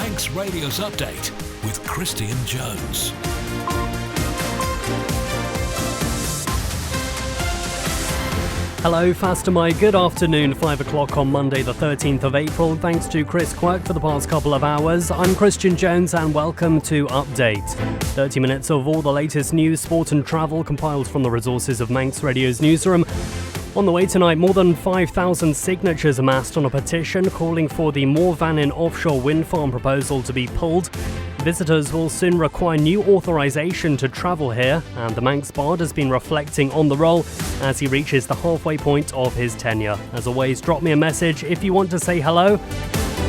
Manx Radio's update with Christian Jones. Hello, Fastermy. Good afternoon, 5 o'clock on Monday the 13th of April. Thanks to Chris Quirk for the past couple of hours. I'm Christian Jones and welcome to Update. 30 minutes of all the latest news, sport and travel compiled from the resources of Manx Radio's newsroom. On the way tonight, more than 5,000 signatures amassed on a petition calling for the Mooir Vannin offshore wind farm proposal to be pulled. Visitors will soon require new authorisation to travel here, and the Manx Bard has been reflecting on the role as he reaches the halfway point of his tenure. As always, drop me a message if you want to say hello.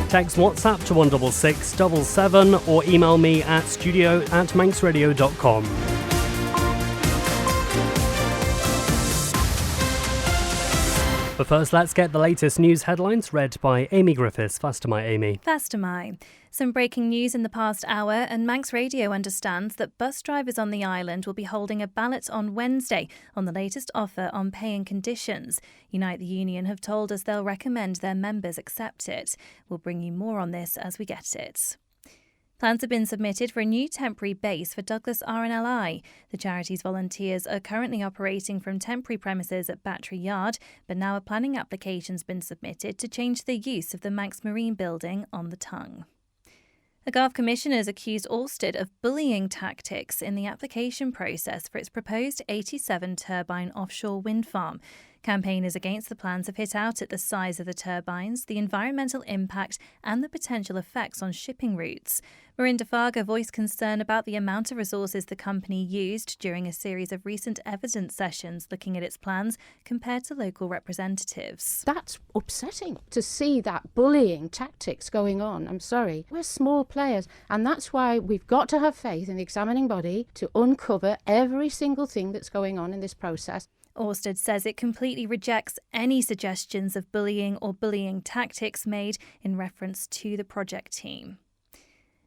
Text WhatsApp to 16677 or email me at studio@manxradio.com. But first, let's get the latest news headlines read by Amy Griffiths. Fastermy, Amy. Fastermy. Some breaking news in the past hour, and Manx Radio understands that bus drivers on the island will be holding a ballot on Wednesday on the latest offer on pay and conditions. Unite the Union have told us they'll recommend their members accept it. We'll bring you more on this as we get it. Plans have been submitted for a new temporary base for Douglas RNLI. The charity's volunteers are currently operating from temporary premises at Battery Yard, but now a planning application's been submitted to change the use of the Manx Marine building on the Tongue. The Garth Commissioners accused Orsted of bullying tactics in the application process for its proposed 87-turbine offshore wind farm. Campaigners against the plans have hit out at the size of the turbines, the environmental impact and the potential effects on shipping routes. Marinda Farga voiced concern about the amount of resources the company used during a series of recent evidence sessions looking at its plans compared to local representatives. That's upsetting to see that bullying tactics going on. I'm sorry. We're small players, and that's why we've got to have faith in the examining body to uncover every single thing that's going on in this process. Orsted says it completely rejects any suggestions of bullying or bullying tactics made in reference to the project team.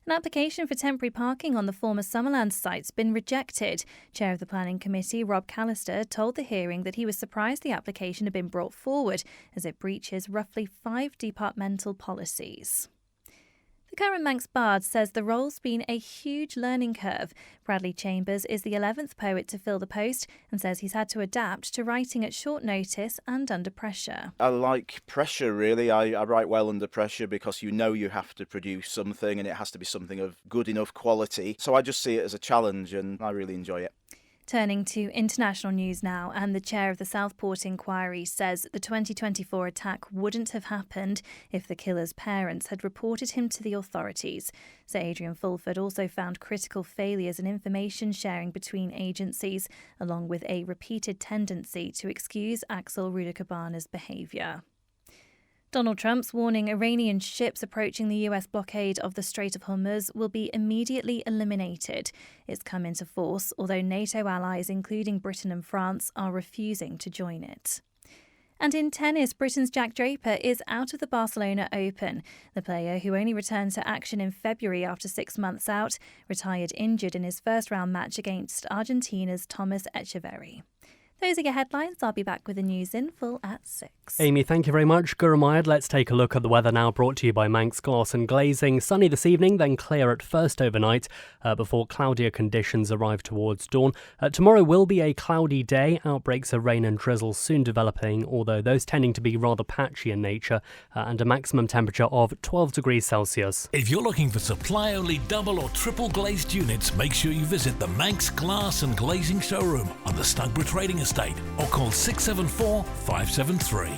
An application for temporary parking on the former Summerland site's been rejected. Chair of the Planning Committee, Rob Callister, told the hearing that he was surprised the application had been brought forward as it breaches roughly 5 departmental policies. The current Manx Bard says the role's been a huge learning curve. Bradley Chambers is the 11th poet to fill the post and says he's had to adapt to writing at short notice and under pressure. I like pressure, really. I write well under pressure because you know you have to produce something and it has to be something of good enough quality. So I just see it as a challenge and I really enjoy it. Turning to international news now, and the chair of the Southport inquiry says the 2024 attack wouldn't have happened if the killer's parents had reported him to the authorities. Sir Adrian Fulford also found critical failures in information sharing between agencies, along with a repeated tendency to excuse Axel Rudakabana's behaviour. Donald Trump's warning Iranian ships approaching the US blockade of the Strait of Hormuz will be immediately eliminated. It's come into force, although NATO allies, including Britain and France, are refusing to join it. And in tennis, Britain's Jack Draper is out of the Barcelona Open. The player, who only returned to action in February after 6 months out, retired injured in his first-round match against Argentina's Thomas Echeverry. Those are your headlines. I'll be back with the news in full at 6. Amy, thank you very much. Guramiad, let's take a look at the weather now, brought to you by Manx Glass and Glazing. Sunny this evening, then clear at first overnight before cloudier conditions arrive towards dawn. Tomorrow will be a cloudy day. Outbreaks of rain and drizzle soon developing, although those tending to be rather patchy in nature, and a maximum temperature of 12 degrees Celsius. If you're looking for supply-only double or triple glazed units, make sure you visit the Manx Glass and Glazing showroom on the Stugborough Trading Estate or call 674 573.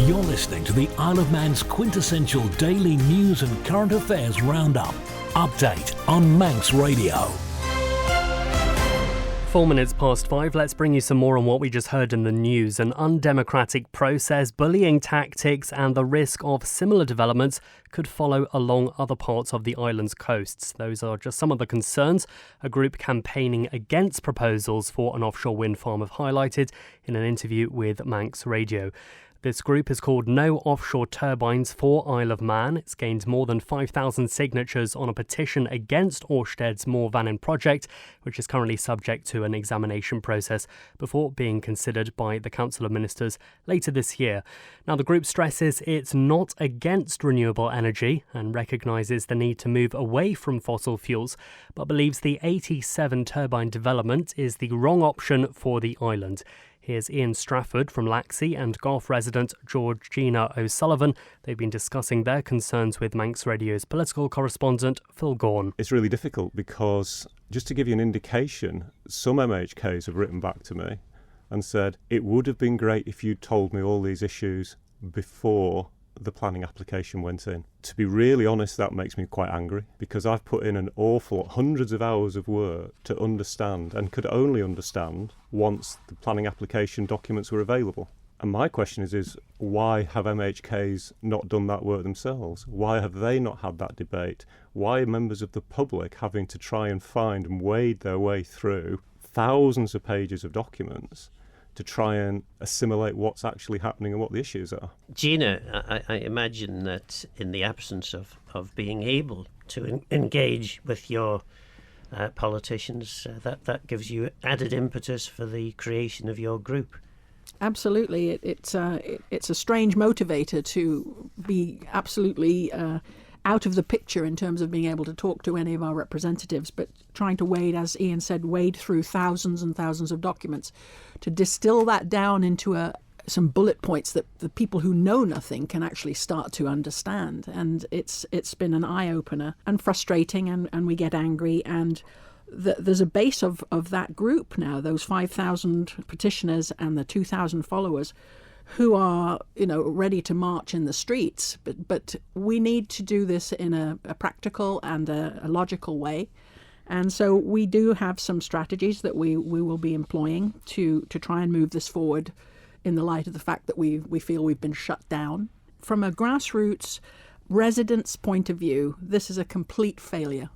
You're listening to the Isle of Man's quintessential daily news and current affairs roundup. Update on Manx Radio. 4 minutes past 5, let's bring you some more on what we just heard in the news. An undemocratic process, bullying tactics and the risk of similar developments could follow along other parts of the island's coasts. Those are just some of the concerns a group campaigning against proposals for an offshore wind farm have highlighted in an interview with Manx Radio. This group is called No Offshore Turbines for Isle of Man. It's gained more than 5,000 signatures on a petition against Ørsted's Mooir Vannin project, which is currently subject to an examination process before being considered by the Council of Ministers later this year. Now, the group stresses it's not against renewable energy and recognises the need to move away from fossil fuels, but believes the 87 turbine development is the wrong option for the island. Here's Ian Strafford from Laxey and Garth resident Georgina O'Sullivan. They've been discussing their concerns with Manx Radio's political correspondent Phil Gaughan. It's really difficult because, just to give you an indication, some MHKs have written back to me and said, it would have been great if you'd told me all these issues before the planning application went in. To be really honest, that makes me quite angry because I've put in an awful hundreds of hours of work to understand and could only understand once the planning application documents were available. And my question is why have MHKs not done that work themselves? Why have they not had that debate? Why are members of the public having to try and find and wade their way through thousands of pages of documents to try and assimilate what's actually happening and what the issues are? Gina, I imagine that in the absence of being able to engage with your politicians, that gives you added impetus for the creation of your group. Absolutely. It's a strange motivator to be absolutely out of the picture in terms of being able to talk to any of our representatives, but trying to wade, as Ian said, wade through thousands and thousands of documents to distill that down into some bullet points that the people who know nothing can actually start to understand. And it's been an eye-opener and frustrating, and we get angry. And there's a base of that group now, those 5,000 petitioners and the 2,000 followers who are, ready to march in the streets. But we need to do this in a practical and a logical way. And so we do have some strategies that we will be employing to try and move this forward in the light of the fact that we feel we've been shut down. From a grassroots residents' point of view, this is a complete failure.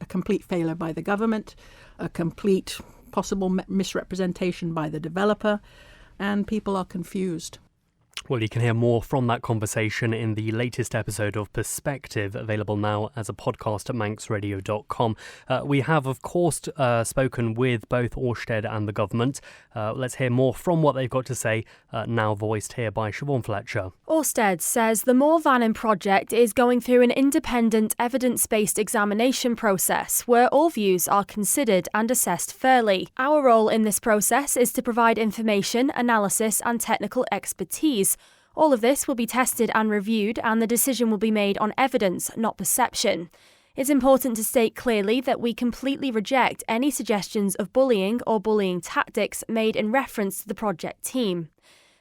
A complete failure by the government, a complete possible misrepresentation by the developer, and people are confused. Well, you can hear more from that conversation in the latest episode of Perspective, available now as a podcast at manxradio.com. We have, of course, spoken with both Ørsted and the government. Let's hear more from what they've got to say, now voiced here by Siobhan Fletcher. Ørsted says the Mooir Vannin project is going through an independent evidence-based examination process where all views are considered and assessed fairly. Our role in this process is to provide information, analysis and technical expertise. All of this will be tested and reviewed, and the decision will be made on evidence, not perception. It's important to state clearly that we completely reject any suggestions of bullying or bullying tactics made in reference to the project team.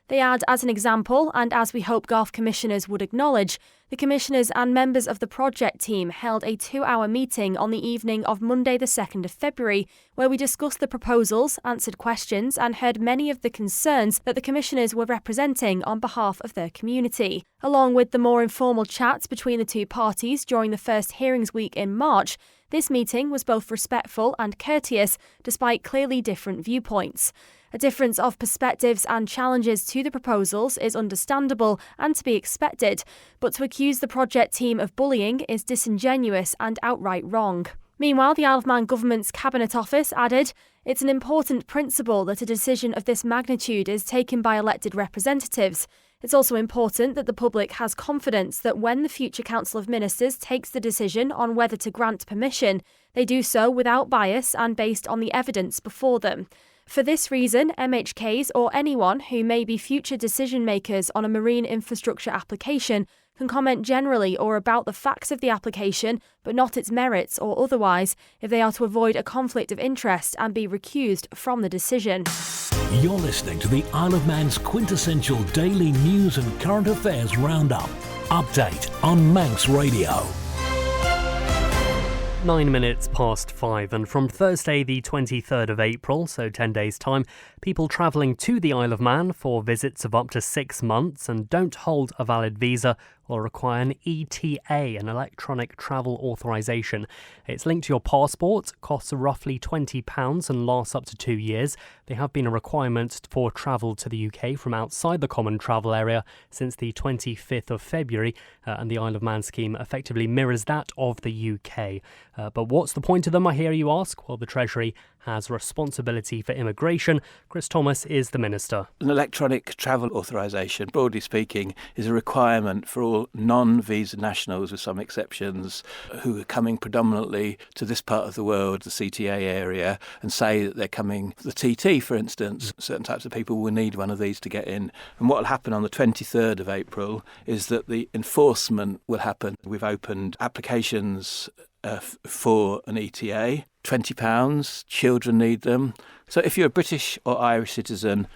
They add, as an example, and as we hope Garth commissioners would acknowledge, the commissioners and members of the project team held a 2-hour meeting on the evening of Monday the 2nd of February, where we discussed the proposals, answered questions and heard many of the concerns that the commissioners were representing on behalf of their community. Along with the more informal chats between the two parties during the first hearings week in March, this meeting was both respectful and courteous, despite clearly different viewpoints. A difference of perspectives and challenges to the proposals is understandable and to be expected, but to accuse the project team of bullying is disingenuous and outright wrong. Meanwhile, the Isle of Man Government's Cabinet Office added, "It's an important principle that a decision of this magnitude is taken by elected representatives. It's also important that the public has confidence that when the future Council of Ministers takes the decision on whether to grant permission, they do so without bias and based on the evidence before them. For this reason, MHKs or anyone who may be future decision makers on a marine infrastructure application can comment generally or about the facts of the application, but not its merits or otherwise, if they are to avoid a conflict of interest and be recused from the decision." You're listening to the Isle of Man's quintessential daily news and current affairs roundup. Update on Manx Radio. 9 minutes past 5, and from Thursday the 23rd of April, so 10 days' time, people travelling to the Isle of Man for visits of up to 6 months and don't hold a valid visa will require an ETA, an electronic travel authorisation. It's linked to your passport, costs roughly £20 and lasts up to 2 years. They have been a requirement for travel to the UK from outside the common travel area since the 25th of February, and the Isle of Man scheme effectively mirrors that of the UK. But what's the point of them, I hear you ask? Well, the Treasury has responsibility for immigration. Chris Thomas is the Minister. An electronic travel authorisation, broadly speaking, is a requirement for all non-visa nationals, with some exceptions, who are coming predominantly to this part of the world, the CTA area, and say that they're coming, the TT for instance. Certain types of people will need one of these to get in. And what will happen on the 23rd of April is that the enforcement will happen. We've opened applications for an ETA, £20, children need them. So if you're a British or Irish citizen,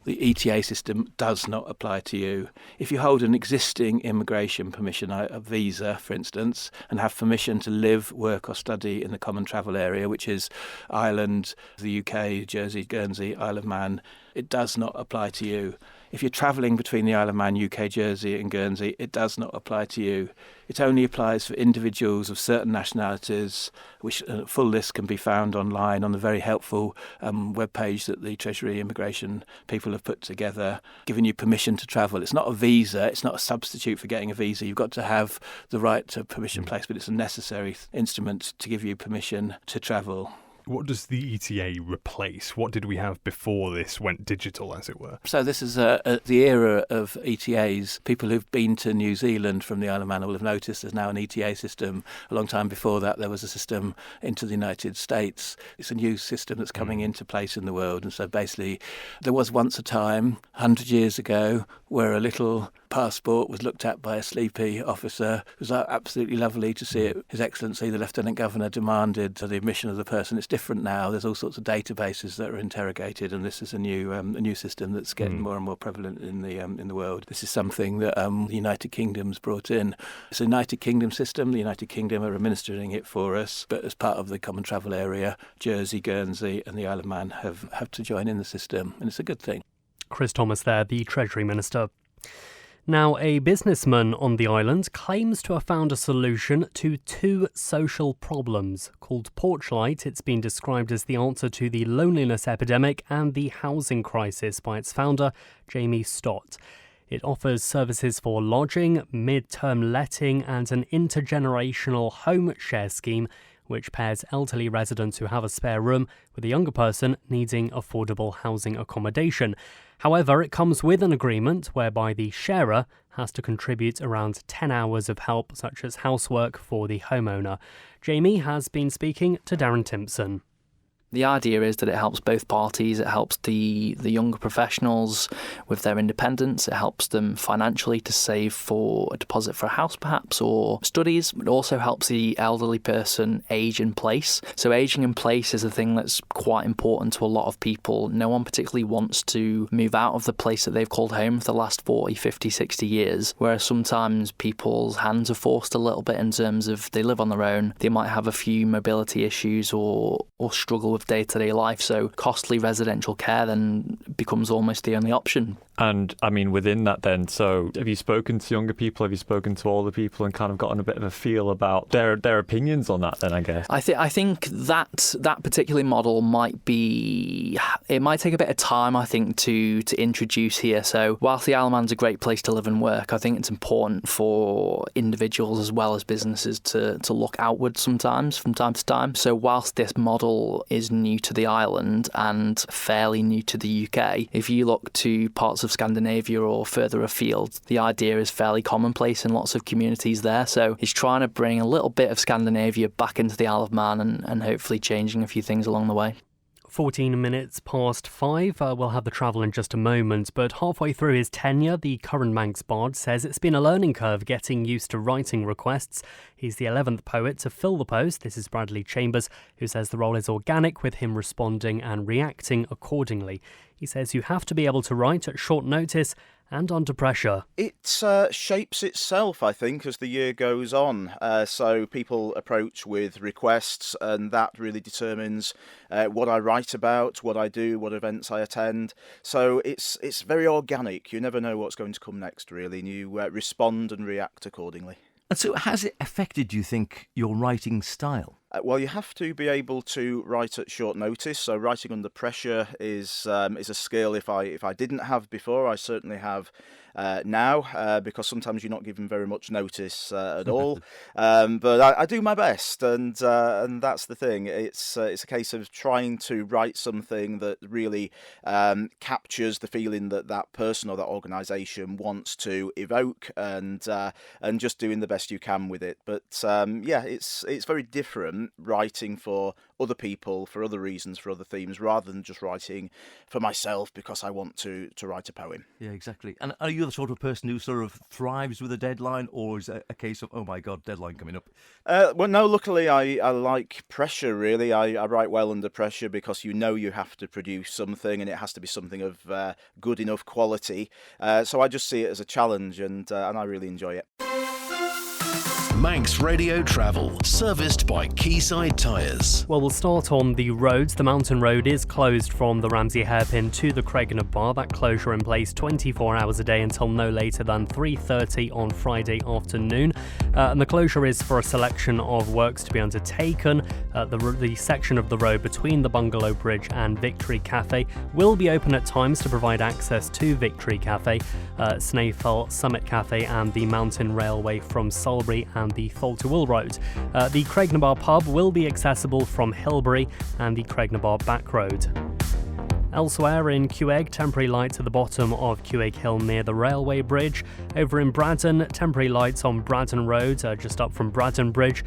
the ETA system does not apply to you. If you hold an existing immigration permission, a visa, for instance, and have permission to live, work or study in the common travel area, which is Ireland, the UK, Jersey, Guernsey, Isle of Man, it does not apply to you. If you're travelling between the Isle of Man, UK, Jersey and Guernsey, it does not apply to you. It only applies for individuals of certain nationalities, which a full list can be found online on the very helpful webpage that the Treasury immigration people have put together, giving you permission to travel. It's not a visa, it's not a substitute for getting a visa. You've got to have the right to permission place, but it's a necessary instrument to give you permission to travel. What does the ETA replace? What did we have before this went digital, as it were? So this is the era of ETAs. People who've been to New Zealand from the Isle of Man will have noticed there's now an ETA system. A long time before that, there was a system into the United States. It's a new system that's coming into place in the world. And so basically, there was once a time, 100 years ago, where a little passport was looked at by a sleepy officer. It was absolutely lovely to see it. His Excellency, the Lieutenant Governor, demanded the admission of the person. It's different now. There's all sorts of databases that are interrogated, and this is a new system that's getting more and more prevalent in the world. This is something that the United Kingdom's brought in. It's a United Kingdom system. The United Kingdom are administering it for us, but as part of the common travel area, Jersey, Guernsey and the Isle of Man have to join in the system, and it's a good thing. Chris Thomas there, the Treasury Minister. Now, a businessman on the island claims to have found a solution to two social problems. Called Porchlight, it's been described as the answer to the loneliness epidemic and the housing crisis by its founder, Jamie Stott. It offers services for lodging, mid-term letting and an intergenerational home share scheme which pairs elderly residents who have a spare room with a younger person needing affordable housing accommodation. However, it comes with an agreement whereby the sharer has to contribute around 10 hours of help, such as housework, for the homeowner. Jamie has been speaking to Darren Timpson. The idea is that it helps both parties. It helps the younger professionals with their independence. It helps them financially to save for a deposit for a house perhaps or studies. It also helps the elderly person age in place. So aging in place is a thing that's quite important to a lot of people. No one particularly wants to move out of the place that they've called home for the last 40, 50, 60 years, whereas sometimes people's hands are forced a little bit in terms of they live on their own. They might have a few mobility issues or struggle with day-to-day life, so costly residential care then becomes almost the only option. And I mean, within that then, so have you spoken to younger people, have you spoken to older people and kind of gotten a bit of a feel about their opinions on that then, I guess? I think that particular model might take a bit of time, I think, to introduce here. So whilst the Isle of Man's a great place to live and work, I think it's important for individuals as well as businesses to look outwards sometimes from time to time. So whilst this model is new to the island and fairly new to the UK, if you look to parts of Scandinavia or further afield, the idea is fairly commonplace in lots of communities there. So it's trying to bring a little bit of Scandinavia back into the Isle of Man and hopefully changing a few things along the way. 14 minutes past 5. We'll have the travel in just a moment, but halfway through his tenure, the current Manx Bard says it's been a learning curve getting used to writing requests. He's the 11th poet to fill the post. This is Bradley Chambers, who says the role is organic, with him responding and reacting accordingly. He says you have to be able to write at short notice and under pressure. It shapes itself, I think, as the year goes on. So people approach with requests, and that really determines what I write about, what I do, what events I attend. So it's very organic. You never know what's going to come next, really, and you respond and react accordingly. And so has it affected, do you think, your writing style? Well, you have to be able to write at short notice. So writing under pressure is a skill if I didn't have before. I certainly have now, because sometimes you're not given very much notice at all. But I do my best, and that's the thing. It's a case of trying to write something that really captures the feeling that person or that organisation wants to evoke, and just doing the best you can with it. But it's very different writing for other people, for other reasons, for other themes, rather than just writing for myself because I want to write a poem. Yeah, exactly. And are you the sort of person who sort of thrives with a deadline, or is it a case of, oh my God, deadline coming up? Well, no, luckily I like pressure, really. I write well under pressure because you know you have to produce something, and it has to be something of good enough quality. So I just see it as a challenge, and I really enjoy it. Manx Radio Travel, serviced by Quayside Tyres. Well, we'll start on the roads. The mountain road is closed from the Ramsey hairpin to the Craignab Bar. That closure in place 24 hours a day until no later than 3:30 on Friday afternoon. And the closure is for a selection of works to be undertaken. The section of the road between the Bungalow Bridge and Victory Cafe will be open at times to provide access to Victory Cafe, Snaefell Summit Cafe and the Mountain Railway from Sulbury and the Tholterwool Road. The Craignab Bar pub will be accessible from Hilbury and the Craignab Bar back road. Elsewhere in Cuegg, temporary lights at the bottom of Cuegg Hill near the railway bridge. Over in Braddon, temporary lights on Braddon Road, just up from Braddon Bridge.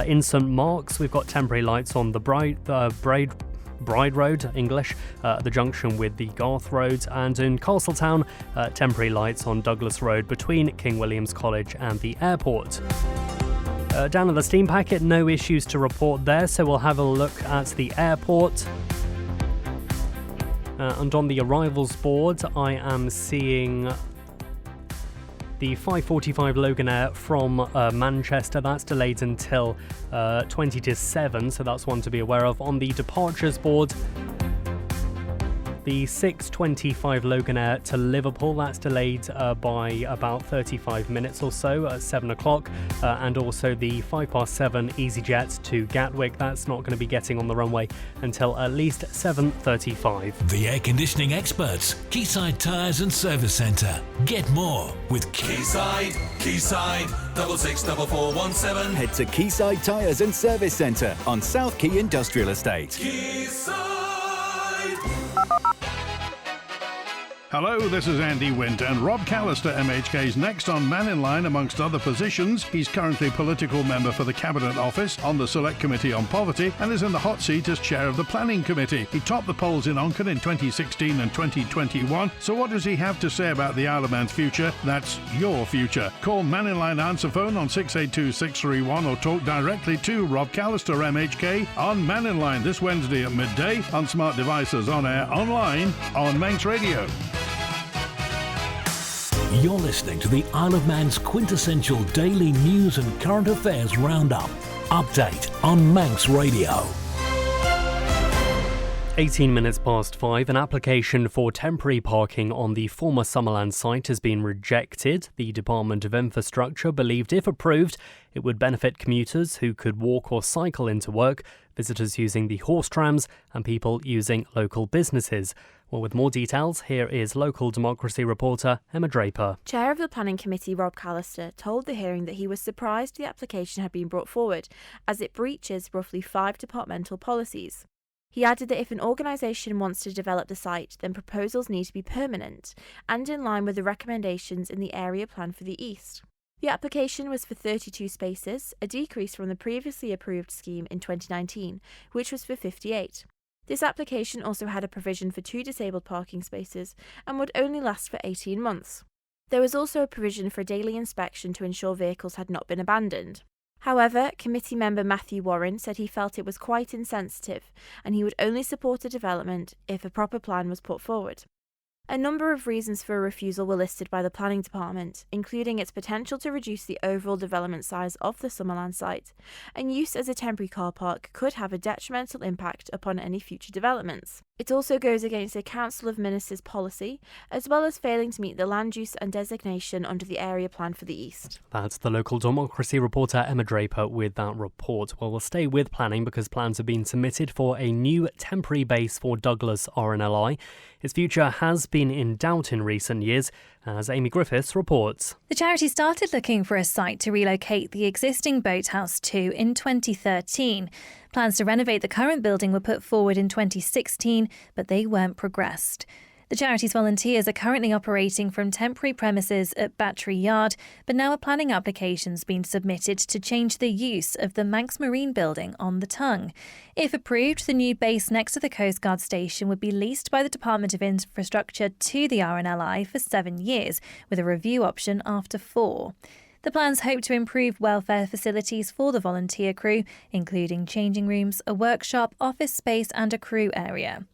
In St Mark's, we've got temporary lights on the Bride Road, English, the junction with the Garth Road, and in Castletown, temporary lights on Douglas Road between King William's College and the airport. Down at the steam packet, no issues to report there, so we'll have a look at the airport. And on the arrivals board, I am seeing the 5:45 Loganair from Manchester. That's delayed until 20 to 7, so that's one to be aware of. On the departures board, the 6:25 Loganair to Liverpool, that's delayed by about 35 minutes or so at 7 o'clock. And also the 7:05 EasyJet to Gatwick, that's not going to be getting on the runway until at least 7:35. The air conditioning experts, Quayside Tyres and Service Centre. Get more with Quayside 664417. Head to Quayside Tyres and Service Centre on South Quay Industrial Estate. Hello, this is Andy Wint, and Rob Callister, MHK's next on Man in Line amongst other positions. He's currently political member for the Cabinet Office on the Select Committee on Poverty and is in the hot seat as chair of the Planning Committee. He topped the polls in Onken in 2016 and 2021. So what does he have to say about the Isle of Man's future? That's your future. Call Man in Line answer phone on 682-631 or talk directly to Rob Callister, MHK, on Man in Line this Wednesday at midday on smart devices, on air, online, on Manx Radio. You're listening to the Isle of Man's quintessential daily news and current affairs roundup. Update on Manx Radio. 18 minutes past 5, an application for temporary parking on the former Summerland site has been rejected. The Department of Infrastructure believed if approved, it would benefit commuters who could walk or cycle into work, visitors using the horse trams and people using local businesses. Well, with more details, here is local democracy reporter Emma Draper. Chair of the Planning Committee Rob Callister told the hearing that he was surprised the application had been brought forward, as it breaches roughly 5 departmental policies. He added that if an organisation wants to develop the site, then proposals need to be permanent and in line with the recommendations in the area plan for the East. The application was for 32 spaces, a decrease from the previously approved scheme in 2019, which was for 58. This application also had a provision for 2 disabled parking spaces and would only last for 18 months. There was also a provision for a daily inspection to ensure vehicles had not been abandoned. However, committee member Matthew Warren said he felt it was quite insensitive and he would only support a development if a proper plan was put forward. A number of reasons for a refusal were listed by the planning department, including its potential to reduce the overall development size of the Summerland site, and use as a temporary car park could have a detrimental impact upon any future developments. It also goes against a Council of Ministers policy, as well as failing to meet the land use and designation under the area plan for the east. That's the local democracy reporter Emma Draper with that report. Well, we'll stay with planning because plans have been submitted for a new temporary base for Douglas RNLI. Its future has been in doubt in recent years, as Amy Griffiths reports. The charity started looking for a site to relocate the existing boathouse to in 2013. Plans to renovate the current building were put forward in 2016, but they weren't progressed. The charity's volunteers are currently operating from temporary premises at Battery Yard, but now a planning application's been submitted to change the use of the Manx Marine building on the Tongue. If approved, the new base next to the Coast Guard station would be leased by the Department of Infrastructure to the RNLI for 7 years, with a review option after 4. The plans hope to improve welfare facilities for the volunteer crew, including changing rooms, a workshop, office space and a crew area.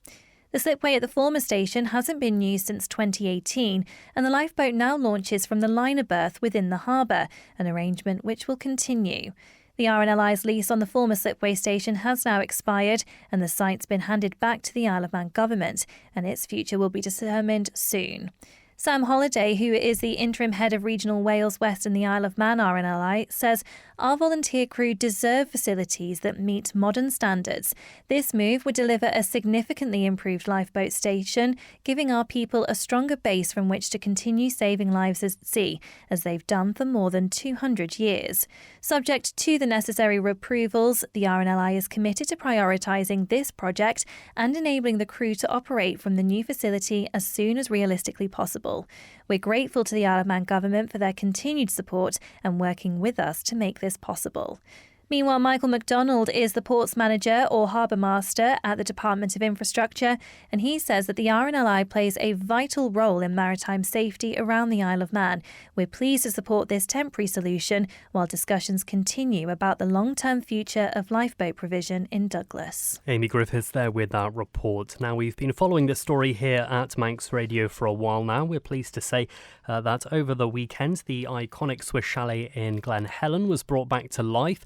The slipway at the former station hasn't been used since 2018, and the lifeboat now launches from the liner berth within the harbour, an arrangement which will continue. The RNLI's lease on the former slipway station has now expired, and the site's been handed back to the Isle of Man government, and its future will be determined soon. Sam Holliday, who is the interim head of Regional Wales West and the Isle of Man RNLI, says our volunteer crew deserve facilities that meet modern standards. This move would deliver a significantly improved lifeboat station, giving our people a stronger base from which to continue saving lives at sea, as they've done for more than 200 years. Subject to the necessary approvals, the RNLI is committed to prioritising this project and enabling the crew to operate from the new facility as soon as realistically possible. We're grateful to the Isle of Man government for their continued support and working with us to make this possible. Meanwhile, Michael MacDonald is the Ports Manager or Harbour Master at the Department of Infrastructure, and he says that the RNLI plays a vital role in maritime safety around the Isle of Man. We're pleased to support this temporary solution while discussions continue about the long-term future of lifeboat provision in Douglas. Amy Griffiths there with that report. Now, we've been following this story here at Manx Radio for a while now. We're pleased to say that over the weekend, the iconic Swiss chalet in Glen Helen was brought back to life.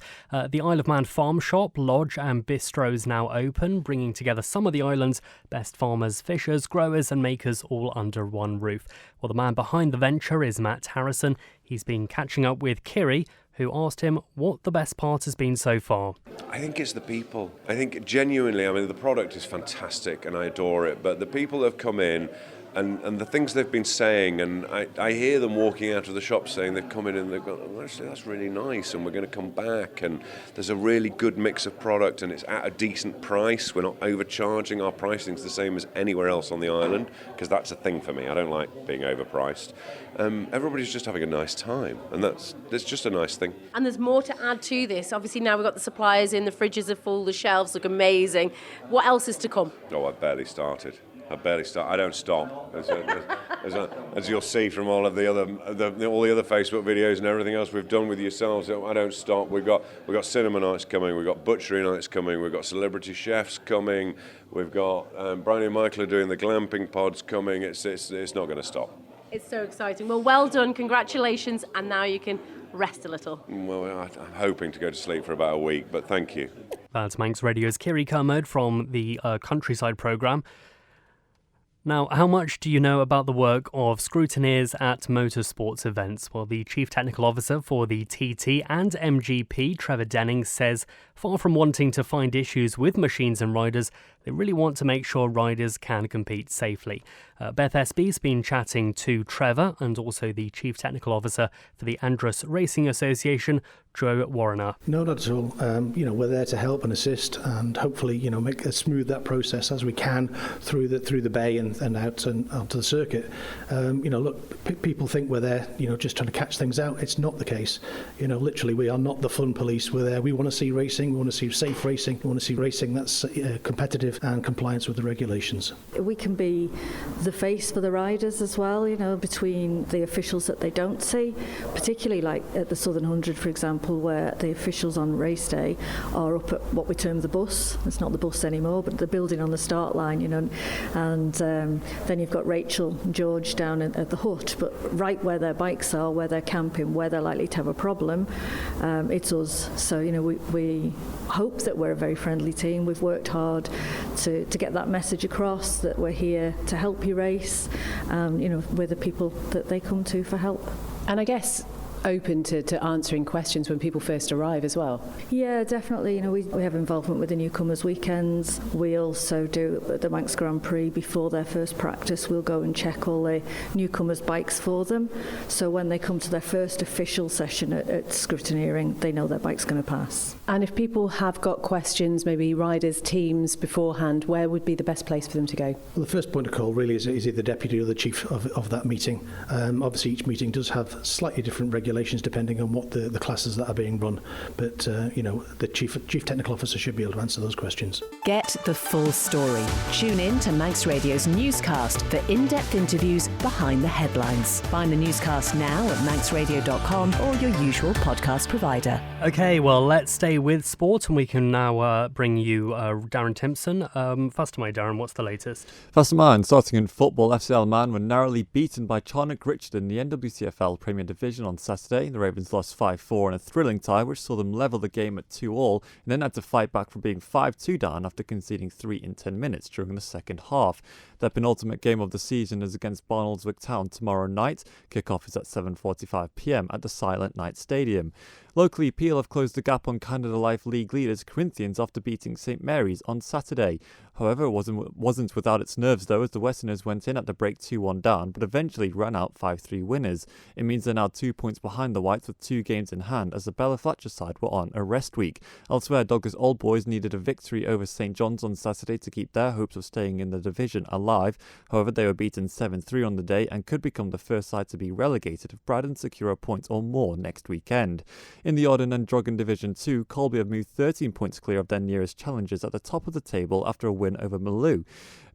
The Isle of Man farm shop, lodge and bistro is now open, bringing together some of the island's best farmers, fishers, growers and makers all under one roof. Well, the man behind the venture is Matt Harrison. He's been catching up with Kiri, who asked him what the best part has been so far. I think it's the people. I think genuinely, the product is fantastic and I adore it, but the people have come in and the things they've been saying, and I hear them walking out of the shop saying they've come in and they've gone, oh, actually that's really nice and we're going to come back, and there's a really good mix of product and it's at a decent price. We're not overcharging. Our pricing's the same as anywhere else on the island, because that's a thing for me. I don't like being overpriced. Everybody's just having a nice time, and that's just a nice thing. And there's more to add to this. Obviously now we've got the suppliers in, the fridges are full, the shelves look amazing. What else is to come? Oh, I've barely started. I don't stop, as you'll see from all of the other Facebook videos and everything else we've done with yourselves. I don't stop. We've got cinema nights coming. We've got butchery nights coming. We've got celebrity chefs coming. We've got Brian and Michael are doing the glamping pods coming. It's not going to stop. It's so exciting. Well done. Congratulations. And now you can rest a little. Well, I'm hoping to go to sleep for about a week, but thank you. That's Manx Radio's Kiri Kermode from the Countryside programme. Now, how much do you know about the work of scrutineers at motorsports events? Well, the Chief Technical Officer for the TT and MGP, Trevor Denning, says far from wanting to find issues with machines and riders, they really want to make sure riders can compete safely. Beth Espy's been chatting to Trevor and also the Chief Technical Officer for the Andros Racing Association, Joe Warrener. No, not at all. We're there to help and assist and hopefully, make smooth that process as we can through the bay and out and onto the circuit. People think we're there, just trying to catch things out. It's not the case. Literally, we are not the fun police. We're there. We want to see racing. We want to see safe racing. We want to see racing that's competitive served and compliance with the regulations. We can be the face for the riders as well, between the officials that they don't see, particularly like at the Southern 100, for example, where the officials on race day are up at what we term the bus. It's not the bus anymore, but the building on the start line, and then you've got Rachel and George down at the hut, but right where their bikes are, where they're camping, where they're likely to have a problem, it's us. So, we hope that we're a very friendly team. We've worked hard to get that message across, that we're here to help you race. We're the people that they come to for help. And I guess open to answering questions when people first arrive as well. Yeah, definitely. We have involvement with the newcomers weekends. We also do at the Manx Grand Prix before their first practice. We'll go and check all the newcomers' bikes for them. So when they come to their first official session at scrutineering, they know their bike's going to pass. And if people have got questions, maybe riders, teams beforehand, where would be the best place for them to go? Well, the first point of call really is either the deputy or the chief of that meeting. Obviously, each meeting does have slightly different regulations depending on what the classes that are being run. But, the chief technical officer should be able to answer those questions. Get the full story. Tune in to Manx Radio's newscast for in-depth interviews behind the headlines. Find the newscast now at manxradio.com or your usual podcast provider. Okay, well, let's stay with sport, and we can now bring you Darren Timpson. First of my Darren, what's the latest? First of mine, starting in football, FCL Man were narrowly beaten by Charnock Richard in the NWCFL Premier Division on Saturday. The Ravens lost 5-4 in a thrilling tie, which saw them level the game at 2-2, and then had to fight back from being 5-2 down after conceding 3 in 10 minutes during the second half. Their penultimate game of the season is against Barnoldswick Town tomorrow night. Kick-off is at 7:45pm at the Silent Night Stadium. Locally, Peel have closed the gap on Canada Life League leaders Corinthians after beating St Mary's on Saturday. However, it wasn't without its nerves though, as the Westerners went in at the break 2-1 down, but eventually ran out 5-3 winners. It means they're now 2 points behind the Whites with 2 games in hand, as the Bella Fletcher side were on a rest week. Elsewhere, Doggers Old Boys needed a victory over St John's on Saturday to keep their hopes of staying in the division alive. However, they were beaten 7-3 on the day and could become the first side to be relegated if Braddon secure a point or more next weekend. In the Odden and Drogheda Division 2, Colby have moved 13 points clear of their nearest challengers at the top of the table after a win over Maloo.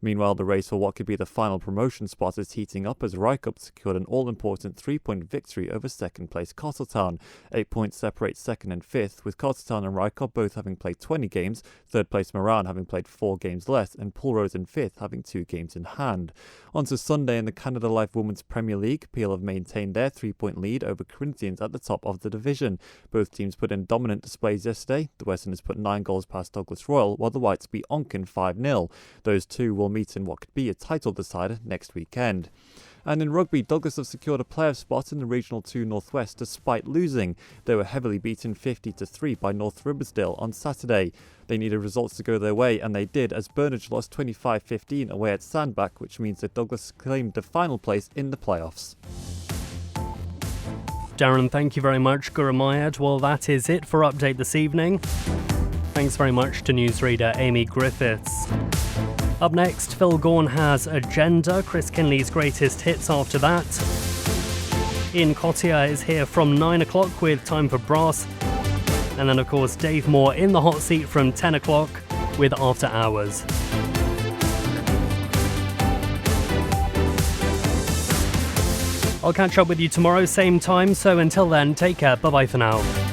Meanwhile, the race for what could be the final promotion spot is heating up as Rycup secured an all-important 3-point victory over second-place Castletown. 8 points separate second and fifth, with Castletown and Rycup both having played 20 games, third-place Moran having played 4 games less, and Pulrose in fifth having 2 games in hand. On to Sunday in the Canada Life Women's Premier League. Peel have maintained their 3-point lead over Corinthians at the top of the division. Both teams put in dominant displays yesterday. The Westerners put 9 goals past Douglas Royal, while the Whites beat Onken 5-0. Those two will meet in what could be a title decider next weekend. And in rugby, Douglas have secured a playoff spot in the Regional 2 Northwest despite losing. They were heavily beaten 50-3 by North Riversdale on Saturday. They needed results to go their way, and they did, as Burnage lost 25-15 away at Sandbach, which means that Douglas claimed the final place in the playoffs. Darren, thank you very much. Guru Mayad. Well, that is it for Update this evening. Thanks very much to newsreader Amy Griffiths. Up next, Phil Gaughan has Agenda, Chris Kinley's greatest hits after that. Ian Cottier is here from 9 o'clock with Time for Brass. And then, of course, Dave Moore in the hot seat from 10 o'clock with After Hours. I'll catch up with you tomorrow, same time, so until then, take care. Bye-bye for now.